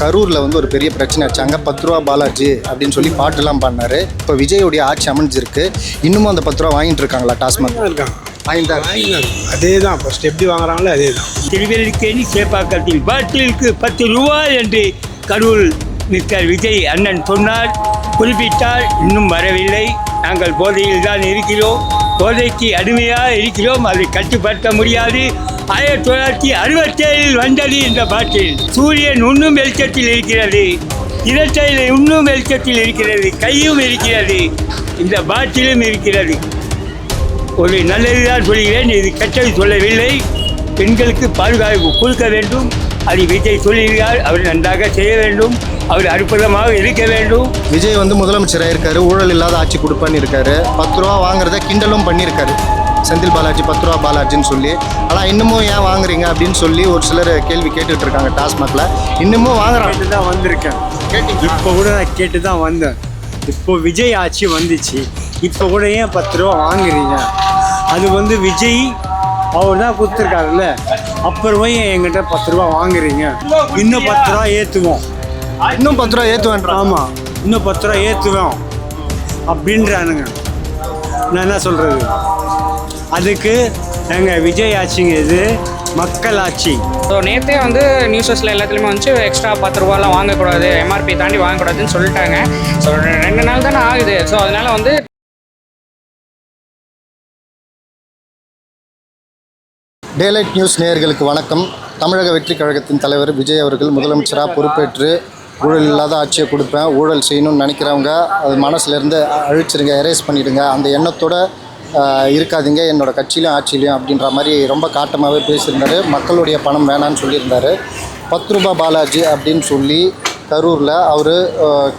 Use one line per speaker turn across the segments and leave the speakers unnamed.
கரூரில் வந்து ஒரு பெரிய பிரச்சனை ஆச்சாங்க. 10 ரூபா பாலாஜி அப்படின்னு சொல்லி பாட்டுலாம் பாடினாரு. இப்போ விஜயோடைய ஆட்சி அமைஞ்சிருக்கு. இன்னமும் அந்த 10 ரூபா வாங்கிட்டு இருக்காங்களா? டாஸ்மாக்
வாங்கினாங்க. அதே தான் ஃபர்ஸ்ட் எப்படி வாங்குறாங்களோ அதே தான்.
திருவல்லிக்கேணி சேப்பாக்கத்தில் பாட்டிலுக்கு 10 ரூபாய் என்று கரூர் மிஸ்டர் விஜய் அண்ணன் சொன்னார், குறிப்பிட்டார். இன்னும் வரவில்லை. நாங்கள் போதையில் தான் இருக்கிறோம், போதைக்கு அடிமையாக இருக்கிறோம், அதை கட்டுப்படுத்த முடியாது. 1967 வந்தது இந்த பாட்டில். சூரியன் இன்னும் வெளிச்சத்தில் இருக்கிறது, இரட்டையில் இன்னும் வெளிச்சத்தில் இருக்கிறது, கையும் இருக்கிறது, இந்த பாட்டிலும் இருக்கிறது. ஒரு நல்லதுதான் சொல்கிறேன், இது கெட்டது சொல்லவில்லை. பெண்களுக்கு பாதுகாப்பு கொடுக்க வேண்டும், அது விஜய் சொல்லியிருக்கார். அவர் நன்றாக செய்ய வேண்டும், அவர் அற்புதமாக இருக்க வேண்டும்.
விஜய் வந்து முதலமைச்சராக இருக்காரு, ஊழல் இல்லாத ஆட்சி கொடுப்பான்னு இருக்காரு. 10 ரூபா வாங்குறத கிண்டலும் பண்ணியிருக்காரு, செந்தில் பாலாஜி 10 ரூபா பாலாஜின்னு சொல்லி. ஆனால் இன்னமும் ஏன் வாங்குறீங்க அப்படின்னு சொல்லி ஒரு சிலர் கேள்வி கேட்டுட்டு இருக்காங்க. டாஸ்மாகில் இன்னமும் வாங்குறாங்க.
கேட்டு தான் வந்திருக்கேன். இப்போ கூட நான் கேட்டு தான் வந்தேன். இப்போ விஜய் ஆட்சி வந்துச்சு, இப்போ கூட ஏன் 10 ரூபா வாங்குறீங்க? அது வந்து விஜய் அவர் தான் கொடுத்துருக்காருல்ல, அப்புறமா என்கிட்ட 10 ரூபா வாங்குறீங்க? இன்னும் 10 ரூபா ஏற்றுவோம்,
இன்னும் 10 ரூபா ஏற்றுவேன்.
ஆமாம், இன்னும் 10 ரூபா ஏற்றுவோம் அப்படின்றானுங்க. நான் என்ன சொல்கிறது? அதுக்கு எங்கள் விஜய் ஆட்சிங்க இது மக்கள் ஆட்சி.
ஸோ நேற்றே வந்து நியூஸஸில் எல்லாத்துலேயுமே வந்து எக்ஸ்ட்ரா 10 ரூபாலாம் வாங்கக்கூடாது, எம்ஆர்பி தாண்டி வாங்கக்கூடாதுன்னு சொல்லிட்டாங்க. ஸோ 2 நாள் தானே ஆகுது. ஸோ அதனால் வந்து
டேலைட் நியூஸ் நேயர்களுக்கு வணக்கம். தமிழக வெற்றி கழகத்தின் தலைவர் விஜய் அவர்கள் முதலமைச்சராக பொறுப்பேற்று ஊழல் இல்லாத ஆட்சியை கொடுப்பேன், ஊழல் செய்யணும்னு நினைக்கிறவங்க அது மனசுலேருந்து அழிச்சிருங்க, எரேஸ் பண்ணிவிடுங்க, அந்த எண்ணத்தோடு இருக்காதீங்க என்னோடய கட்சியிலையும் ஆட்சியிலையும் அப்படின்ற மாதிரி ரொம்ப காட்டமாகவே பேசியிருந்தார். மக்களுடைய பணம் வேணான்னு சொல்லியிருந்தார். 10 ரூபா பாலாஜி அப்படின்னு சொல்லி கரூரில் அவர்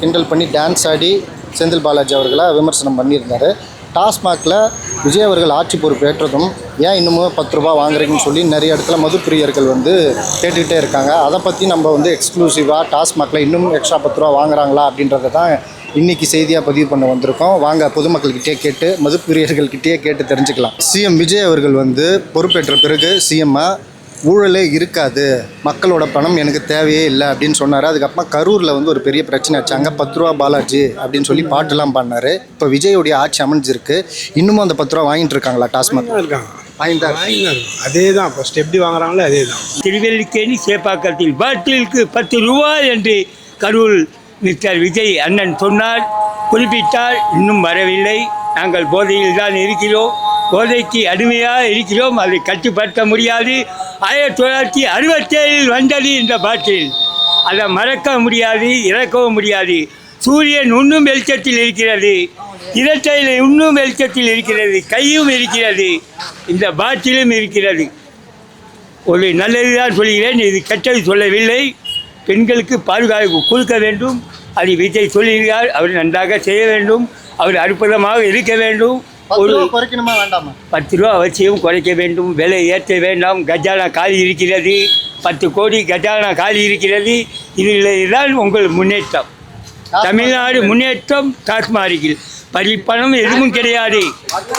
கிண்டல் பண்ணி டான்ஸ் ஆடி செந்தில் பாலாஜி அவர்களை விமர்சனம் பண்ணியிருந்தார். டாஸ்மாகில் விஜய் அவர்கள் ஆட்சி பொறுப்பேற்றதும் ஏன் இன்னமும் 10 ரூபா வாங்குறீங்கன்னு சொல்லி நிறைய இடத்துல மதுப்பிரியர்கள் வந்து கேட்டுக்கிட்டே இருக்காங்க. அதை பற்றி நம்ம வந்து எக்ஸ்க்ளூசிவாக டாஸ்மாகில் இன்னும் எக்ஸ்ட்ரா 10 ரூபா வாங்குறாங்களா அப்படின்றத தான் இன்றைக்கி செய்தியாக பதிவு பண்ண வந்திருக்கோம். வாங்க பொதுமக்கள்கிட்டே கேட்டு மதுப்பிரியர்கள்கிட்டே கேட்டு தெரிஞ்சுக்கலாம். சிஎம் விஜய் அவர்கள் வந்து பொறுப்பேற்ற பிறகு சிஎம்மாக ஊழலே இருக்காது, மக்களோட பணம் எனக்கு தேவையே இல்லை அப்படின்னு சொன்னார். அதுக்கப்புறமா கரூரில் வந்து ஒரு பெரிய பிரச்சனை ஆச்சாங்க. 10 ரூபா பாலாஜி அப்படின்னு சொல்லி பாட்டுலாம் பாடினார். இப்போ விஜயோடைய ஆட்சி அமைஞ்சிருக்கு. இன்னமும் அந்த 10 ரூபா வாங்கிட்டு இருக்காங்களா? டாஸ்மாக்
வாங்கினாங்க. அதே தான் ஃபர்ஸ்ட் எப்படி வாங்குறாங்களோ அதே தான்.
திருவல்லிக்கேணி சேப்பாக்கத்தில் பாட்டிலுக்கு 10 ரூபாய் என்று கரூர் மிஸ்டர் விஜய் அண்ணன் சொன்னார், குறிப்பிட்டார். இன்னும் வரவில்லை. நாங்கள் போதையில் தான் இருக்கிறோம், போதைக்கு அடிமையாக இருக்கிறோம், அதை கட்டுப்படுத்த முடியாது. 1967 வந்தது இந்த பாட்டில். அதை மறக்க முடியாது, இறக்கவும் முடியாது. சூரியன் இன்னும் வெளிச்சத்தில் இருக்கிறது, இரட்டையில் இன்னும் வெளிச்சத்தில் இருக்கிறது, கையும் இருக்கிறது, இந்த பாட்டிலும் இருக்கிறது. ஒரு நல்லதுதான் சொல்கிறேன், இது கெட்டது சொல்லவில்லை. பெண்களுக்கு பாதுகாப்பு கொடுக்க வேண்டும், அது விஜய் சொல்லியிருக்கார். அவர் நன்றாக செய்ய வேண்டும், அவர் அற்புதமாக இருக்க வேண்டும். ஒரு 10 ரூபா அவசியம் குறைக்க வேண்டும், விலை ஏற்ற வேண்டாம். கஜானா காலி இருக்கிறது, 10 கோடி கஜானா காலி இருக்கிறது. இதில் தான் உங்கள் முன்னேற்றம், தமிழ்நாடு முன்னேற்றம். டாஸ்மார்க்கில் பறிப்பணம் எதுவும் கிடையாது.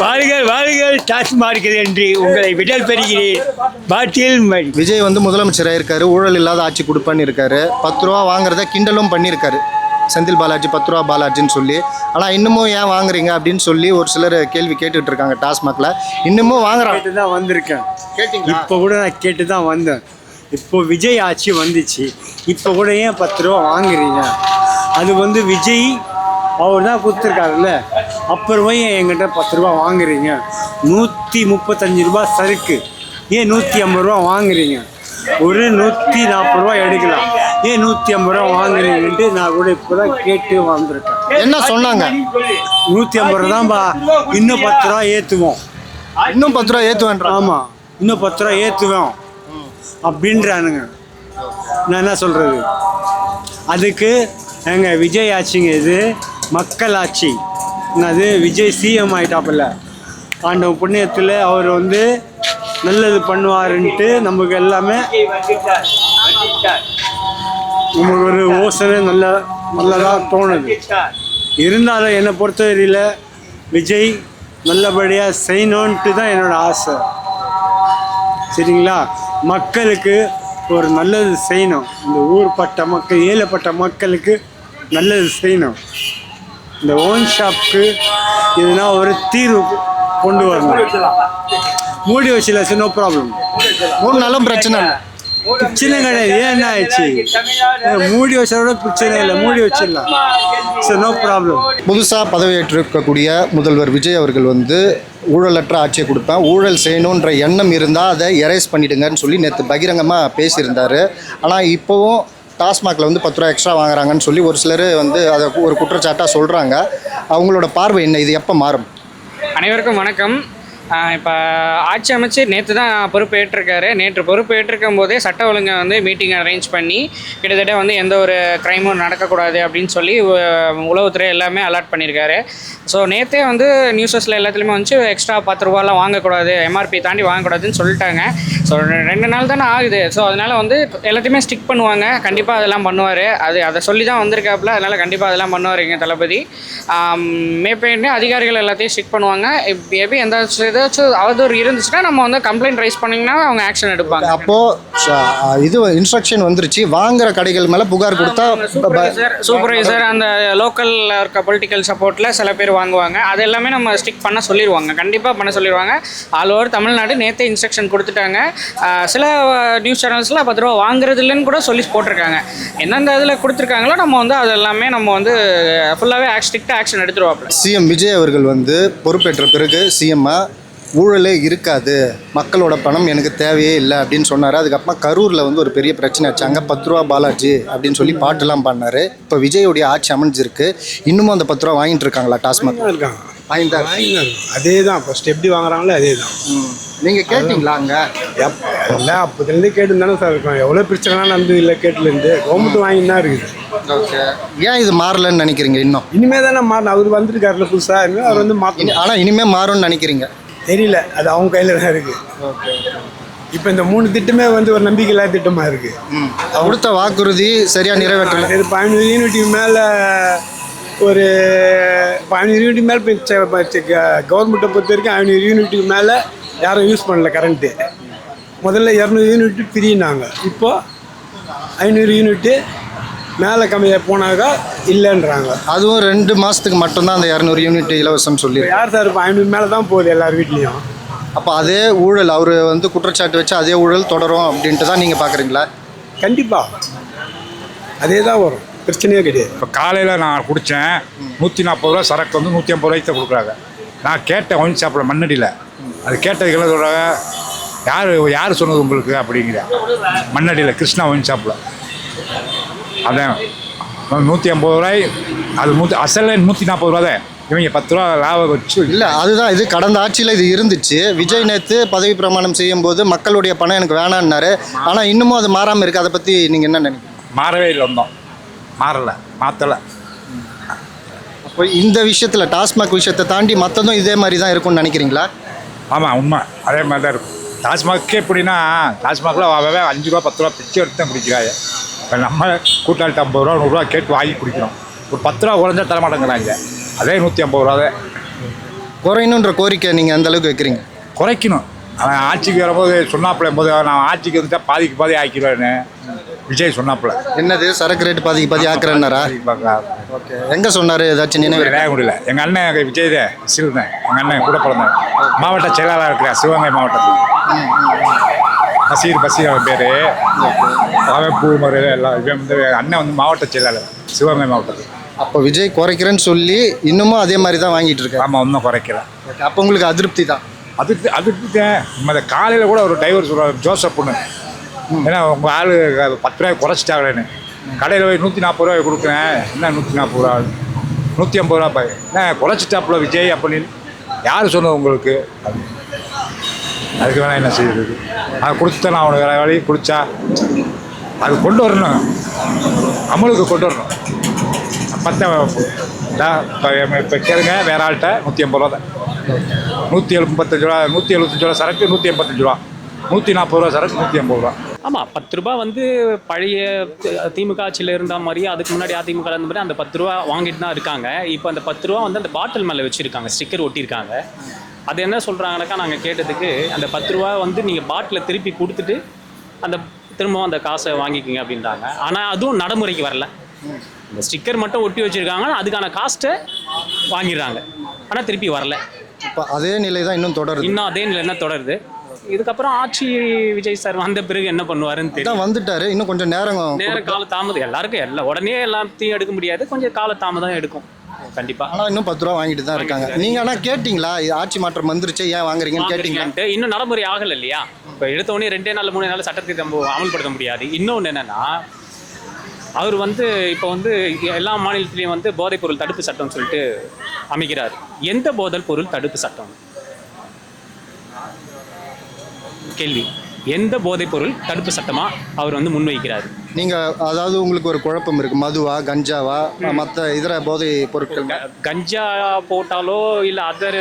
வாழ்கள் வாழ்கள் டாஸ்மார்க்கில் என்று உங்களை விடல் பெறுகிறேன். பாட்டில்
விஜய் வந்து முதலமைச்சராக இருக்காரு, ஊழல் இல்லாத ஆட்சி கொடுப்பான்னு இருக்காரு. 10 ரூபா வாங்குறத கிண்டலும் பண்ணியிருக்காரு, செந்தில் பாலாஜி 10 ரூபா பாலாஜின்னு சொல்லி. ஆனால் இன்னமும் ஏன் வாங்குறீங்க அப்படின்னு சொல்லி ஒரு சிலர் கேள்வி கேட்டுட்டு இருக்காங்க. டாஸ்மாகில் இன்னமும் வாங்குறாங்க.
கேட்டு தான் வந்திருக்கேன். இப்போ கூட நான் கேட்டு தான் வந்தேன். இப்போ விஜய் ஆட்சி வந்துச்சு, இப்போ கூட ஏன் 10 ரூபா வாங்குறீங்க? அது வந்து விஜய் அவர் தான் கொடுத்துருக்காருல்ல, அப்புறமா என்கிட்ட 10 ரூபா வாங்குறீங்க? 135 ரூபா சருக்கு ஏன் 150 ரூபா வாங்குறீங்க? ஒரு 140 ரூபா எடுக்கலாம், ஏன் 150 ரூபா வாங்குறீங்கன்ட்டு நான் கூட இப்போ தான் கேட்டு வந்திருக்கேன்.
என்ன சொன்னாங்க?
150 ரூபா தான்ப்பா, இன்னும் 10 ரூபா ஏற்றுவோம்,
இன்னும் 10 ரூபா ஏற்றுவேன்.
ஆமாம், இன்னும் 10 ரூபா ஏற்றுவோம் அப்படின்றானுங்க. நான் என்ன சொல்கிறது? அதுக்கு எங்கள் விஜய் ஆட்சிங்க இது மக்கள் ஆட்சி. அது விஜய் சிஎம் ஆகிட்டாப்பில்ல, ஆண்டவன் புண்ணியத்தில் அவர் வந்து நல்லது பண்ணுவாருன்ட்டு நமக்கு எல்லாமே நமக்கு ஒரு யோசனை நல்லதாக தோணுது. இருந்தாலும் என்னை பொறுத்தவரையில் விஜய் நல்லபடியாக செய்யணுன்ட்டு தான் என்னோடய ஆசை. சரிங்களா? மக்களுக்கு ஒரு நல்லது செய்யணும். இந்த ஊர்பட்ட மக்கள், ஏழைப்பட்ட மக்களுக்கு நல்லது செய்யணும். இந்த ஓன் ஷாப்புக்கு இதுனா ஒரு தீர்வு கொண்டு வரணும். மூடி வச்சுல சார், நோ ப்ராப்ளம்.
3 நாளும் பிரச்சனை இல்லை.
பிரச்சனை கிடையாது. ஏன் என்ன ஆயிடுச்சு? மூடி வச்சோட பிரச்சனை இல்லை, மூடி வச்சிடலாம் சார், நோ ப்ராப்ளம்.
புதுசாக பதவியேற்றிருக்கக்கூடிய முதல்வர் விஜய் அவர்கள் வந்து ஊழலற்ற ஆட்சியை கொடுப்பேன், ஊழல் செய்யணுன்ற எண்ணம் இருந்தால் அதை எரேஸ் பண்ணிடுங்கன்னு சொல்லி நேற்று பகிரங்கமாக பேசியிருந்தார். ஆனால் இப்போவும் டாஸ்மாகில் வந்து 10 ரூபா எக்ஸ்ட்ரா வாங்குறாங்கன்னு சொல்லி ஒரு சிலர் வந்து அதை ஒரு குற்றச்சாட்டாக சொல்கிறாங்க. அவங்களோட பார்வை என்ன, இது எப்போ மாறும்?
அனைவருக்கும் வணக்கம். இப்போ ஆட்சி அமைச்சு நேற்று தான் பொறுப்பேற்றிருக்காரு. நேற்று பொறுப்பேற்றிருக்கும் போதே சட்ட ஒழுங்கை வந்து மீட்டிங் அரேஞ்ச் பண்ணி கிட்டத்தட்ட வந்து எந்த ஒரு க்ரைமும் நடக்கக்கூடாது அப்படின்னு சொல்லி உளவுத்துறை எல்லாமே அலர்ட் பண்ணியிருக்காரு. ஸோ நேற்றே வந்து நியூஸஸில் எல்லாத்துலேயுமே வந்து எக்ஸ்ட்ரா 10 ரூபாலாம் வாங்கக்கூடாது, எம்ஆர்பி தாண்டி வாங்கக்கூடாதுன்னு சொல்லிட்டாங்க. ஸோ 2 நாள் தானே ஆகுது. ஸோ அதனால் வந்து எல்லாத்தையுமே ஸ்டிக் பண்ணுவாங்க. கண்டிப்பாக அதெல்லாம் பண்ணுவார். அதை சொல்லி தான் வந்திருக்காப்புல. அதனால் கண்டிப்பாக அதெல்லாம் பண்ணுவார் எங்கள் தளபதி. மேற்பேண்டு அதிகாரிகள் எல்லாத்தையும் ஸ்டிக் பண்ணுவாங்க. மேபி எந்த ஏதாச்சும் அவதூறு இருந்துச்சுன்னா நம்ம வந்து கம்ப்ளைண்ட் ரைஸ் பண்ணிங்கன்னா அவங்க ஆக்ஷன் எடுப்பாங்க.
அப்போது இது இன்ஸ்ட்ரக்ஷன் வந்துருச்சு, வாங்குற கடைகள் மேலே புகார் கொடுத்தா
சூப்பர்வைசர் அந்த லோக்கலில் இருக்க பொலிட்டிக்கல் சப்போர்ட்டில் சில பேர் வாங்குவாங்க. அது எல்லாமே நம்ம ஸ்டிக் பண்ண சொல்லிடுவாங்க, கண்டிப்பாக பண்ண சொல்லிடுவாங்க. ஆல் ஓவர் தமிழ்நாடு நேற்றே இன்ஸ்ட்ரக்ஷன் கொடுத்துட்டாங்க. சில நியூஸ் சேனல்ஸில் 10 ரூபா வாங்குறது இல்லைன்னு கூட சொல்லி போட்டிருக்காங்க. எந்தெந்த இதில் கொடுத்துருக்காங்களோ நம்ம வந்து அது எல்லாமே நம்ம வந்து ஃபுல்லாகவே ஸ்ட்ரிக்டாக ஆக்ஷன் எடுத்துருவாப்புல.
சிஎம் விஜய் அவர்கள் வந்து பொறுப்பேற்ற பிறகு சிஎம்மாக ஊழலே இருக்காது, மக்களோட பணம் எனக்கு தேவையே இல்லை அப்படின்னு சொன்னார். அதுக்கப்புறமா கரூரில் வந்து ஒரு பெரிய பிரச்சனை ஆச்சு. அங்கே 10 ரூபா பாலாஜி அப்படின்னு சொல்லி பாட்டுலாம் பண்ணார். இப்போ விஜயோடைய ஆட்சி அமைஞ்சிருக்கு. இன்னமும் அந்த 10 ரூபா வாங்கிட்டு இருக்காங்களா? டாஸ்மாக்
இருக்காங்க,
வாங்கிட்டு
அதே தான். ஃபஸ்ட் எப்படி வாங்குறாங்களோ அதே தான்.
நீங்கள் கேட்டிங்களா? அங்கே
எல்லாம் அப்போதுலேருந்தே கேட்டு தானே சார் இருக்கோம். எவ்வளோ பிரச்சனைலாம் நடந்தது இல்லை, கேட்டுலேருந்து கவர்மெண்ட் வாங்கிட்டு தான் இருக்குது.
ஓகே, ஏன் இது மாறலன்னு நினைக்கிறீங்க?
இனிமே தானே மாறணும். அவர் வந்துருக்காருல புதுசாக, இனிமேல் அவர் வந்து மாற்றணும்.
ஆனால் இனிமேல் மாறும்னு நினைக்கிறீங்க?
தெரியல, அது அவங்க கையில் தான் இருக்குது. இப்போ இந்த 3 திட்டமே வந்து ஒரு நம்பிக்கை இல்லாத திட்டமாக இருக்குது.
கொடுத்த வாக்குறுதி சரியாக நிறைவேற்றல.
இது 15 யூனிட்டுக்கு மேலே, ஒரு 15 யூனிட் மேலே கவர்மெண்ட்டை பொறுத்த வரைக்கும் 500 யூனிட்டுக்கு மேலே யாரும் யூஸ் பண்ணல கரண்ட்டு. முதல்ல 200 யூனிட்டு ஃப்ரீனாங்க. இப்போது 500 யூனிட்டு மேலே கம்மியாக போனாக்கா இல்லைன்றாங்க.
அதுவும் 2 மாதத்துக்கு மட்டும்தான் அந்த 200 யூனிட் இலவசம் சொல்லி.
யார் சார் இப்போ 500 மேலே தான் போகுது எல்லார் வீட்லேயும்.
அப்போ அதே ஊழல் அவர் வந்து குற்றச்சாட்டு வச்சு அதே ஊழல் தொடரும் அப்படின்ட்டு தான் நீங்கள் பார்க்குறீங்களா?
கண்டிப்பாக அதே தான் வரும், பிரச்சனையே கிடையாது.
இப்போ காலையில் நான் குடித்தேன் 140 ரூபா சரக்கு வந்து 150 ரூபாய்க்கு தான் கொடுக்குறாங்க. நான் கேட்டேன் ஒயின் ஷாப்பில் மண்ணடியில். அது கேட்டதுக்கு என்ன சொல்கிறாங்க, யார் சொன்னது உங்களுக்கு அப்படிங்கிற. மண்ணடியில் கிருஷ்ணா ஒயின் ஷாப்பில் அதான் 150 ரூபாய். அது அசல் 140 ரூபா தான். இவங்க 10 ரூபா லாபம் வச்சு
இல்லை, அதுதான் இது கடந்த ஆட்சியில் இது இருந்துச்சு. விஜய் நேற்று பதவி பிரமாணம் செய்யும்போது மக்களுடைய பணம் எனக்கு வேணான்னாரு. ஆனால் இன்னமும் அது மாறாமல் இருக்குது. அதை பற்றி நீங்கள் என்ன நினைக்கிறீங்க?
மாறவே இல்லை, வந்தோம் மாறலை, மாற்றலை.
அப்போ இந்த விஷயத்தில் டாஸ்மாக் விஷயத்தை தாண்டி மற்றதும் இதே மாதிரி தான் இருக்கும்னு நினைக்கிறீங்களா?
ஆமாம், உண்மை அதே மாதிரி தான் இருக்கும். டாஸ்மாகே எப்படின்னா, டாஸ்மாகில் 5 ரூபா 10 ரூபா பிச்சை எடுத்து தான் குடிக்கிறாங்க. இப்போ நம்ம கூட்டாளிட்டு 50 ரூபா 100 ரூபா கேட்டு வாங்கி குடிக்கிறோம். ஒரு 10 ரூபா குறைஞ்சா தரமாட்டேங்கிறாங்க. அதே 150 ரூபா தான்.
குறையணுன்ற கோரிக்கை நீங்கள் அந்த அளவுக்கு வைக்கிறீங்க?
குறைக்கணும். அவன் ஆட்சிக்கு வரும்போது சொன்னாப்புல போது, நான் ஆட்சிக்கு வந்துட்டா பாதிக்கு பாதி ஆக்கிடுவேன்னு விஜய் சொன்னாப்புல.
என்னது சரக்கு ரேட்டு பாதிக்கு பாதி ஆக்குறேன்னாரா? ஓகே, எங்கே சொன்னார்? ஏதாச்சும் நினைவு
முடியல. எங்கள் அண்ணன் விஜய் தான், சில் தான். எங்கள் அண்ணன் கூட பிறந்தேன். மாவட்ட செயலாளராக இருக்கிறேன் சிவகங்கை மாவட்டத்தில். பசீர் அவன் பேர். அவன் பூமர் எல்லாம். இவன் வந்து அண்ணன் வந்து மாவட்ட செயலாளர் சிவகங்கை மாவட்டத்தில்.
அப்போ விஜய் குறைக்கிறேன்னு சொல்லி இன்னமும் அதே மாதிரி தான் வாங்கிட்டு இருக்கேன்.
ஆமாம், இன்னும் குறைக்கிறேன்.
அப்போ உங்களுக்கு அதிருப்தி தான்?
அதுக்கு இந்த காலையில் கூட ஒரு டிரைவர் சொல்கிறார், ஜோசப்னு. ஏன்னா உங்கள் ஆள் 10 ரூபாய் குறைச்சிட்டாங்களேன்னு. கடையில் போய் 140 ரூபாய் கொடுக்குறேன். என்ன 140 ரூபா, 150 ரூபா பாய் என்ன குறைச்சிட்டாப்புல விஜய் அப்படின்னு. யார் சொன்னது உங்களுக்கு? அதுக்கு வேணால் என்ன செய்யுது? அதை கொடுத்தா நான் அவனுக்கு வேறு வழி குடித்தா அது கொண்டு வரணும், அமலுக்கு கொண்டு வரணும். இப்போ கேளுங்க, வேற ஆள்கிட்ட 150 ரூபா தான். 175 ரூபா, 175 ரூபா சரக்கு 185 ரூபா, 140 ரூபா சரக்கு 150 ரூபா.
ஆமாம், 10 ரூபா வந்து பழைய திமுக ஆட்சியில் இருந்த மாதிரி, அதுக்கு முன்னாடி அதிமுக இருந்த மாதிரி அந்த 10 ரூபா வாங்கிட்டு தான் இருக்காங்க. இப்போ அந்த 10 ரூபா வந்து அந்த பாட்டில் மேலே வச்சுருக்காங்க, ஸ்டிக்கர் ஒட்டியிருக்காங்க. அது என்ன சொல்கிறாங்கனாக்கா, நாங்கள் கேட்டதுக்கு அந்த 10 ரூபா வந்து நீங்கள் பாட்டிலை திருப்பி கொடுத்துட்டு அந்த திரும்பவும் அந்த காசை வாங்கிக்கிங்க அப்படின்றாங்க. ஆனால் அதுவும் நடைமுறைக்கு வரல. இந்த ஸ்டிக்கர் மட்டும் ஒட்டி வச்சுருக்காங்க, அதுக்கான காஸ்ட்டை வாங்கிடுறாங்க, ஆனால் திருப்பி வரல.
இப்போ அதே நிலை தான் இன்னும் தொடருது.
இன்னும் அதே நிலை என்ன தொடருது. இதுக்கப்புறம் ஆட்சி விஜய் சார் வந்த பிறகு என்ன பண்ணுவாருன்னு
தான்
தெரியும்.
வந்துட்டாரு, இன்னும் கொஞ்சம் நேரம்
கால தாமதம் எல்லாருக்கும் உடனே எல்லாத்தையும் எடுக்க முடியாது, கொஞ்சம் கால தாமதம் எடுக்கும் கண்டிப்பாக.
ஆனால் இன்னும் 10 ரூபா வாங்கிட்டு தான் இருக்காங்க. நீங்கள் ஆனால் கேட்டிங்களா இது ஆட்சி மாற்றம் வந்துருச்சு ஏன் வாங்குறீங்கன்னு கேட்டிங்களா?
இன்னும் நடைமுறை ஆகலை இல்லையா? இப்போ எடுத்த உடனே 2 நாள் 3 நாள் சட்டத்தை நம்ம அமல்படுத்த முடியாது. இன்னொன்று என்னன்னா, அவர் இப்போ எல்லா மாநிலத்திலையும் போதைப் பொருள் தடுப்பு சட்டம்னு சொல்லிட்டு அமைக்கிறார். எந்த போதைப் பொருள் தடுப்பு சட்டம்? கேள்வி. எந்த போதைப் பொருள் தடுப்பு சட்டமா அவர் முன்வைக்கிறார்?
நீங்கள் அதாவது உங்களுக்கு ஒரு குழப்பம் இருக்குது, மதுவா கஞ்சாவா மற்ற இதர போதை பொருட்கள்?
கஞ்சா போட்டாலோ இல்லை அதர்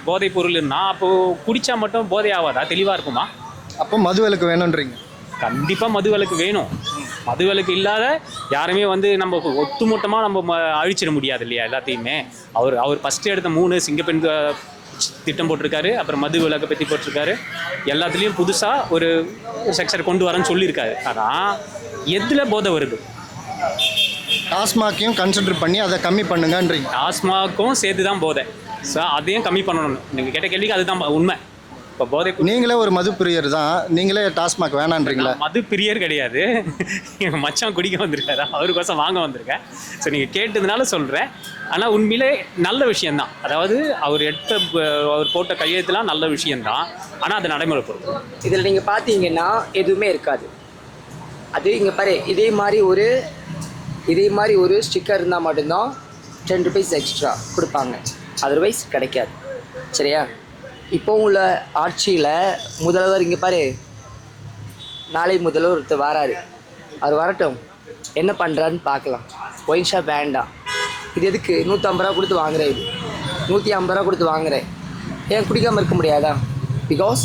போதைப் பொருள்னா அப்போ குடிச்சா மட்டும் போதை ஆகாதா? தெளிவாக இருக்குமா?
அப்போ மதுவிலக்கு வேணுன்றீங்க?
கண்டிப்பாக மதுவிலக்கு வேணும். மதுவிலக்கு இல்லாத யாருமே நம்ம ஒட்டுமொத்தமாக நம்ம அழிச்சிட முடியாது இல்லையா எல்லாத்தையுமே. அவர் ஃபஸ்ட்டு எடுத்த 3 சிங்கப்பெண் திட்டம் போட்டிருக்காரு, அப்புறம் மது விலக்கை பற்றி போட்டிருக்காரு. எல்லாத்துலேயும் புதுசாக ஒரு செக்ஷன் கொண்டு வரேன்னு சொல்லியிருக்காரு. ஆனால் எதில் போதை வருது?
டாஸ்மாக்கையும் கன்சிடர் பண்ணி அதை கம்மி பண்ணுங்கன்றீங்க?
டாஸ்மாக்கும் சேர்த்து தான் போதை. ஸோ அதையும் கம்மி பண்ணணும். நீங்கள் கேட்ட கேள்விக்கு அதுதான் உண்மை. இப்போ போதை
நீங்களே ஒரு மது பிரியர் தான், நீங்களே டாஸ்மாக் வேணான்றீங்களா?
மது பிரியர் கிடையாது, எங்கள் மச்சான் குடிக்க வந்திருக்காரு, அவருக்கோசம் வாங்க வந்திருக்கேன். ஸோ நீங்கள் கேட்டதுனால சொல்கிறேன். ஆனால் உண்மையிலே நல்ல விஷயந்தான். அதாவது அவர் போட்ட கையெழுத்துலாம் நல்ல விஷயந்தான். ஆனால் அது நடைமுறைப்படுத்தும்.
இதில் நீங்கள் பார்த்தீங்கன்னா எதுவுமே இருக்காது. அது இங்கே பாரு, இதே மாதிரி ஒரு ஸ்டிக்கர் இருந்தால் மட்டும்தான் 10 rupees எக்ஸ்ட்ரா கொடுப்பாங்க, அதர்வைஸ் கிடைக்காது. சரியா? இப்போ உள்ள ஆட்சியில் முதல்வர் இங்கே பாரு, நாளை முதல்வர் ஒருத்தர் வராரு, அவர் வரட்டும், என்ன பண்ணுறான்னு பார்க்கலாம். ஒயின் ஷாப் வேண்டாம். இது எதுக்கு 150 ரூபா கொடுத்து வாங்குறேன், இது 150 ரூபா கொடுத்து வாங்குறேன், ஏன் குடிக்காமல் இருக்க முடியாதா? பிகாஸ்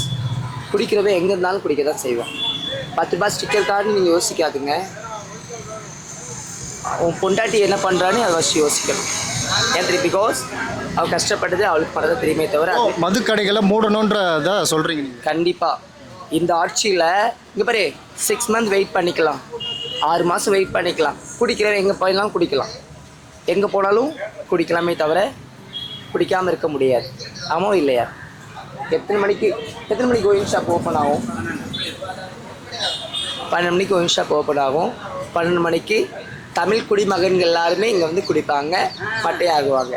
குடிக்கிறவன் எங்கே இருந்தாலும் குடிக்க தான் செய்வான். 10 ரூபா ஸ்டிக்கர் கார்டு நீங்கள் யோசிக்காதுங்க, உன் பொண்டாட்டி என்ன பண்ணுறான்னு அதை வச்சு யோசிக்கணும். ஏன் தெரியும்? பிகாஸ் அவள் கஷ்டப்பட்டது அவளுக்கு பண்ணதை தெரியுமே தவிர
மது கடைகளை மூடணுன்றத சொல்கிறீங்க?
கண்டிப்பாக இந்த ஆட்சியில் இங்கே பாரு, 6 months வெயிட் பண்ணிக்கலாம், 6 மாதம் வெயிட் பண்ணிக்கலாம். குடிக்கிறவன் எங்கே போயிடலாம் குடிக்கலாம், எங்கே போனாலும் குடிக்கலாமே தவிர குடிக்காமல் இருக்க முடியாது. ஆமாம் இல்லையா? எத்தனை மணிக்கு ஒயின் ஷாப் ஓப்பன் ஆகும்? 12 மணிக்கு ஒயின் ஷாப் ஓப்பன் ஆகும். 12 மணிக்கு தமிழ் குடிமகன்கள் எல்லாருமே இங்கே குடிப்பாங்க, பட்டையாகுவாங்க.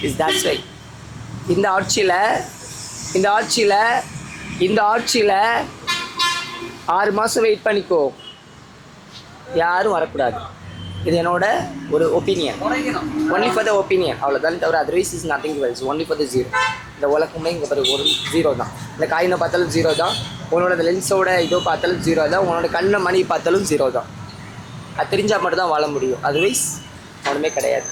இஸ் தட்ஸ் வை இந்த ஆட்சியில் 6 மாதம் வெயிட் பண்ணிக்கோ, யாரும் வரக்கூடாது. இது என்னோட ஒரு opinion, only for the opinion, அவ்வளோதான் தவிர otherwise is nothing Wells, only for the 0. இந்த உலகமே இங்கே பாரு ஒரு 0 தான். இந்த காயினை பார்த்தாலும் 0 தான், உன்னோட லென்ஸோட இதோ பார்த்தாலும் 0 தான், உன்னோட கண்ணை மணி பார்த்தாலும் 0 தான். அது தெரிஞ்சால் மட்டும் தான் வாழ முடியும், அதர்வைஸ் ஒன்றுமே கிடையாது.